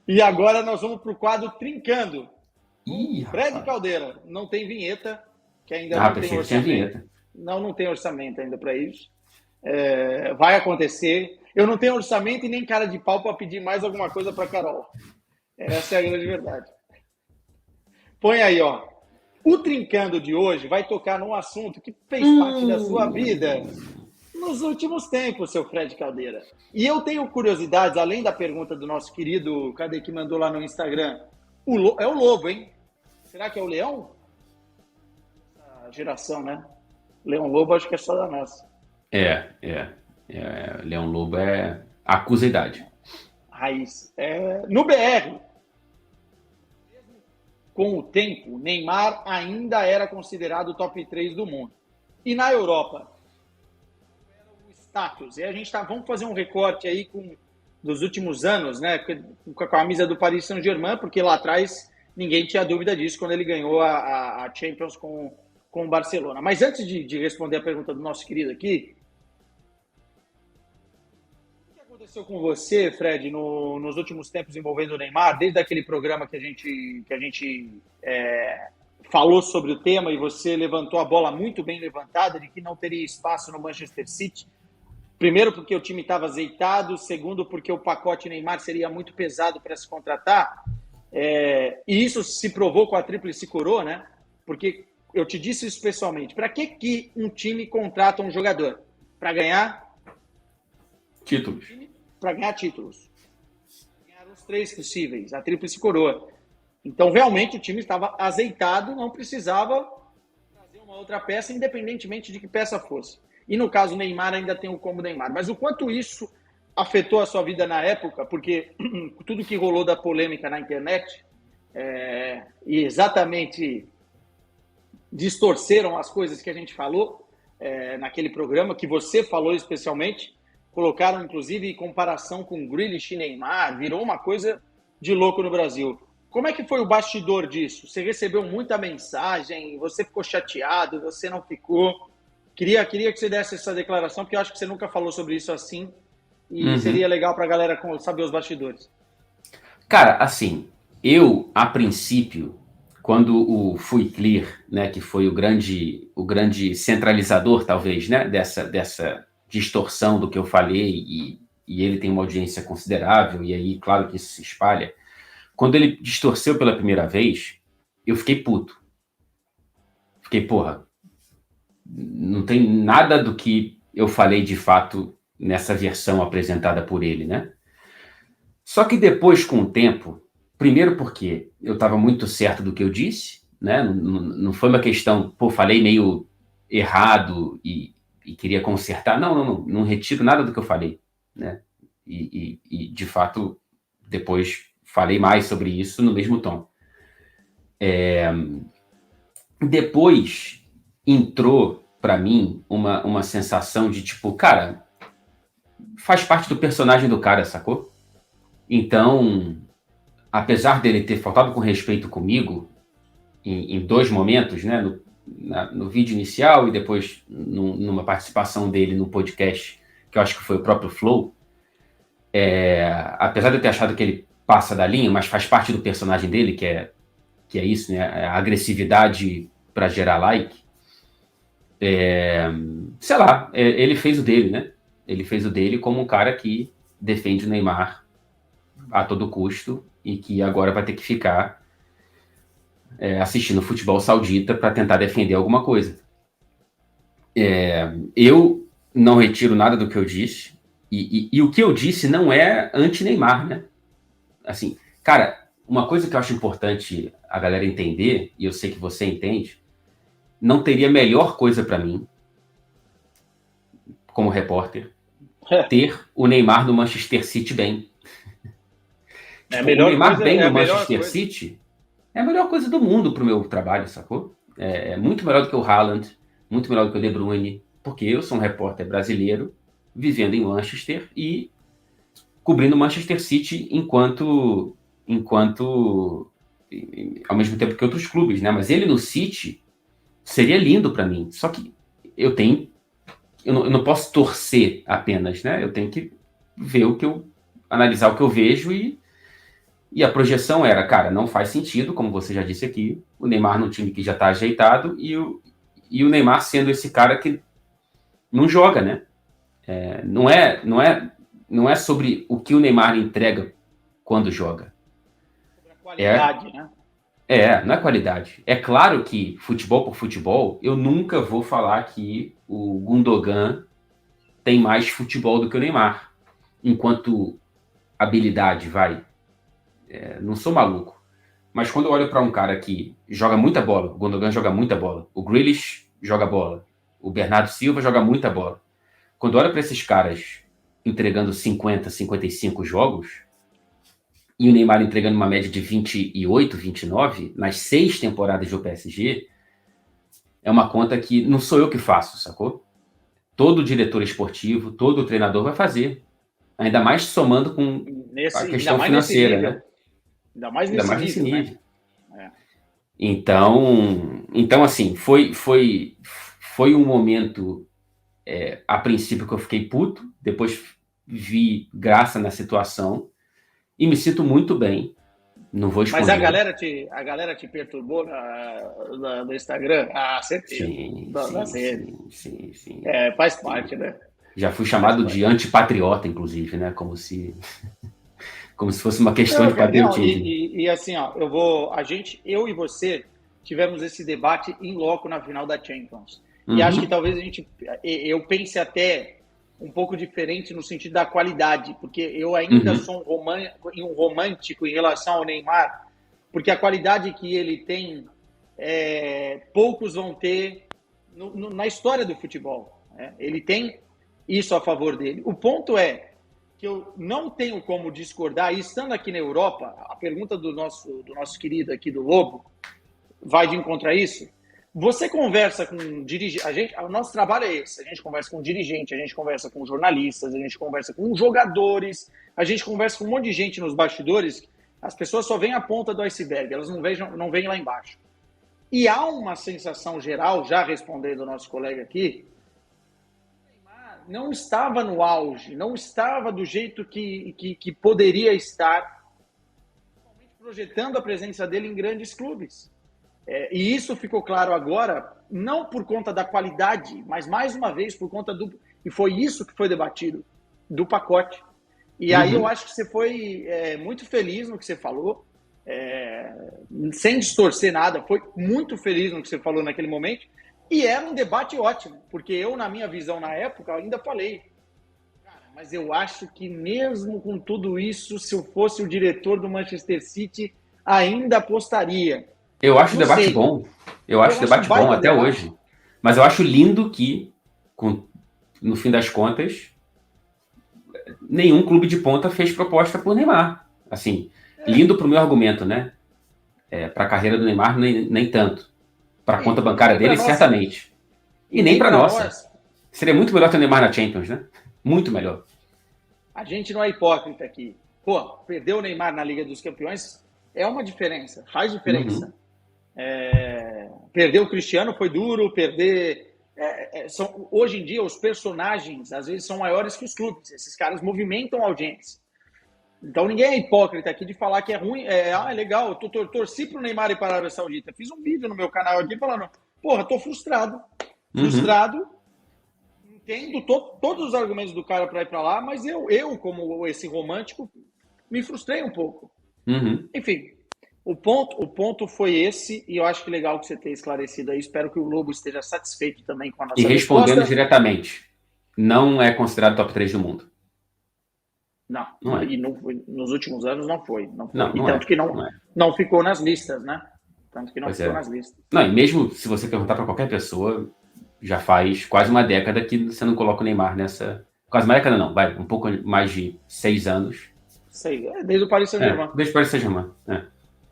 E agora nós vamos para o quadro Trincando. Com Ih, Fred rapaz. Caldeira. Não tem vinheta, que ainda Ah, não tem pensei que tinha orçamento. vinheta. Não tem orçamento ainda para isso. Vai acontecer. Eu não tenho orçamento e nem cara de pau para pedir mais alguma coisa para Carol. Essa é a grande verdade. Põe aí, ó. O Trincando de hoje vai tocar num assunto que fez parte da sua vida Hum, nos últimos tempos, seu Fred Caldeira. E eu tenho curiosidades, além da pergunta do nosso querido, cadê que mandou lá no Instagram? É o lobo, hein? Será que é o leão? A geração, né? Leão Lobo acho que é só da nossa. Leão Lobo acusa a idade. Raiz. No BR, com o tempo, Neymar ainda era considerado o top 3 do mundo. E na Europa, o status. E a gente vamos fazer um recorte aí dos últimos anos, né? Com a camisa do Paris Saint-Germain, porque lá atrás ninguém tinha dúvida disso quando ele ganhou a Champions com o Barcelona. Mas antes de responder a pergunta do nosso querido aqui, o que aconteceu com você, Fred, nos últimos tempos envolvendo o Neymar, desde aquele programa que a gente falou sobre o tema e você levantou a bola muito bem levantada de que não teria espaço no Manchester City? Primeiro, porque o time estava azeitado. Segundo, porque o pacote Neymar seria muito pesado para se contratar. E isso se provou com a Tríplice Coroa, né? Porque eu te disse isso pessoalmente. Para que um time contrata um jogador? Para ganhar Títulos. para ganhar títulos. Ganhar os três possíveis, a Tríplice Coroa. Então, realmente, o time estava azeitado, não precisava trazer uma outra peça, independentemente de que peça fosse. E no caso, o Neymar ainda tem o combo Neymar. Mas o quanto isso afetou a sua vida na época, porque tudo que rolou da polêmica na internet, e exatamente distorceram as coisas que a gente falou naquele programa, que você falou especialmente, colocaram inclusive em comparação com Grealish e Neymar, virou uma coisa de louco no Brasil. Como é que foi o bastidor disso? Você recebeu muita mensagem, você ficou chateado, você não ficou? Queria que você desse essa declaração, porque eu acho que você nunca falou sobre isso assim, e seria Uhum. legal para a galera saber os bastidores. Cara, assim, eu, a princípio, quando o Fui Clear, né, que foi o grande centralizador, talvez, né, dessa distorção do que eu falei, e ele tem uma audiência considerável, e aí, claro que isso se espalha. Quando ele distorceu pela primeira vez, eu fiquei puto. Fiquei, porra, não tem nada do que eu falei de fato nessa versão apresentada por ele, né? Só que depois, com o tempo, primeiro porque eu estava muito certo do que eu disse, né? Não foi uma questão, pô, falei meio errado e queria consertar. Não retiro nada do que eu falei, né? E de fato, depois falei mais sobre isso no mesmo tom. Depois entrou para mim uma sensação de tipo, cara, faz parte do personagem do cara, sacou? Então, apesar dele ter faltado com respeito comigo em dois momentos, né, no vídeo inicial e depois numa participação dele no podcast, que eu acho que foi o próprio Flow, apesar de eu ter achado que ele passa da linha, mas faz parte do personagem dele, que é isso, né, a agressividade para gerar like. Sei lá, ele fez o dele, né? Ele fez o dele como um cara que defende o Neymar a todo custo e que agora vai ter que ficar assistindo futebol saudita para tentar defender alguma coisa. Eu não retiro nada do que eu disse, e o que eu disse não é anti-Neymar, né? Assim, cara, uma coisa que eu acho importante a galera entender, e eu sei que você entende, não teria melhor coisa para mim, como repórter, ter o Neymar no Manchester City bem. É a Tipo, o melhor Neymar coisa, bem é a no melhor Manchester coisa. City é a melhor coisa do mundo pro meu trabalho, sacou? É muito melhor do que o Haaland, muito melhor do que o De Bruyne, porque eu sou um repórter brasileiro vivendo em Manchester e cobrindo o Manchester City enquanto ao mesmo tempo que outros clubes, né? Mas ele no City seria lindo para mim. Só que eu tenho eu não posso torcer apenas, né? Eu tenho que ver o que eu analisar o que eu vejo E a projeção era, cara, não faz sentido, como você já disse aqui, o Neymar num time que já está ajeitado e o Neymar sendo esse cara que não joga, né? Não é sobre o que o Neymar entrega quando joga. Sobre a qualidade, né? Não é qualidade. É claro que, futebol por futebol, eu nunca vou falar que o Gundogan tem mais futebol do que o Neymar. Enquanto habilidade, vai. Não sou maluco. Mas quando eu olho para um cara que joga muita bola, o Gundogan joga muita bola, o Grealish joga bola, o Bernardo Silva joga muita bola. Quando eu olho para esses caras entregando 50, 55 jogos, e o Neymar entregando uma média de 28, 29, nas 6 temporadas do PSG, é uma conta que não sou eu que faço, sacou? Todo diretor esportivo, todo treinador vai fazer. Ainda mais somando com a questão financeira, né? Ainda mais nesse nível. Né? Então, assim, foi um momento, a princípio, que eu fiquei puto, depois vi graça na situação e me sinto muito bem. Não vou esconder. Mas a galera te perturbou no Instagram? Ah, certeza. Sim. Faz parte, né? Já fui chamado de antipatriota, inclusive, né? Como se fosse uma questão de patriotismo. E assim, ó, eu e você tivemos esse debate em loco na final da Champions. E acho que talvez eu pense até um pouco diferente no sentido da qualidade, porque eu ainda sou um romântico em relação ao Neymar, porque a qualidade que ele tem, poucos vão ter na história do futebol. Né? Ele tem isso a favor dele. O ponto é que eu não tenho como discordar, e estando aqui na Europa, a pergunta do nosso querido aqui, do Lobo, vai de encontro a isso. Você conversa com dirigente, o nosso trabalho é esse, a gente conversa com dirigente, a gente conversa com jornalistas, a gente conversa com jogadores, a gente conversa com um monte de gente nos bastidores, as pessoas só veem a ponta do iceberg, elas não veem lá embaixo. E há uma sensação geral, já respondendo ao nosso colega aqui, o Neymar não estava no auge, não estava do jeito que poderia estar, projetando a presença dele em grandes clubes. E isso ficou claro agora, não por conta da qualidade, mas mais uma vez por conta e foi isso que foi debatido, do pacote. E aí eu acho que você foi muito feliz no que você falou, sem distorcer nada, foi muito feliz no que você falou naquele momento, e era um debate ótimo, porque eu, na minha visão na época, ainda falei, cara, mas eu acho que mesmo com tudo isso, se eu fosse o diretor do Manchester City, ainda apostaria. Eu acho o debate bom. Eu acho o debate bom até hoje. Mas eu acho lindo que, no fim das contas, nenhum clube de ponta fez proposta por Neymar. Assim, lindo pro meu argumento, né? Para a carreira do Neymar, nem tanto. Para a conta bancária dele, certamente. E nem para nossa. Seria muito melhor ter o Neymar na Champions, né? Muito melhor. A gente não é hipócrita aqui. Pô, perder o Neymar na Liga dos Campeões é uma diferença. Faz diferença. Perder o Cristiano foi duro, hoje em dia os personagens às vezes são maiores que os clubes, esses caras movimentam a audiência, então ninguém é hipócrita aqui de falar que é ruim, legal, eu torci pro Neymar ir para a Arábia Saudita, fiz um vídeo no meu canal aqui falando, tô frustrado, entendo todos os argumentos do cara para ir para lá, mas eu como esse romântico me frustrei um pouco. Enfim, o ponto foi esse, e eu acho que legal que você tenha esclarecido aí. Espero que o Lobo esteja satisfeito também com a nossa resposta. E respondendo diretamente, não é considerado top 3 do mundo. Não é. E nos últimos anos não foi. Não tanto que não ficou nas listas, né? Tanto que não ficou nas listas. Não, e mesmo se você perguntar para qualquer pessoa, já faz quase uma década que você não coloca o Neymar nessa... Quase uma década não, vai, um pouco mais de 6 anos. Desde o Paris Saint-Germain. Desde o Paris Saint-Germain,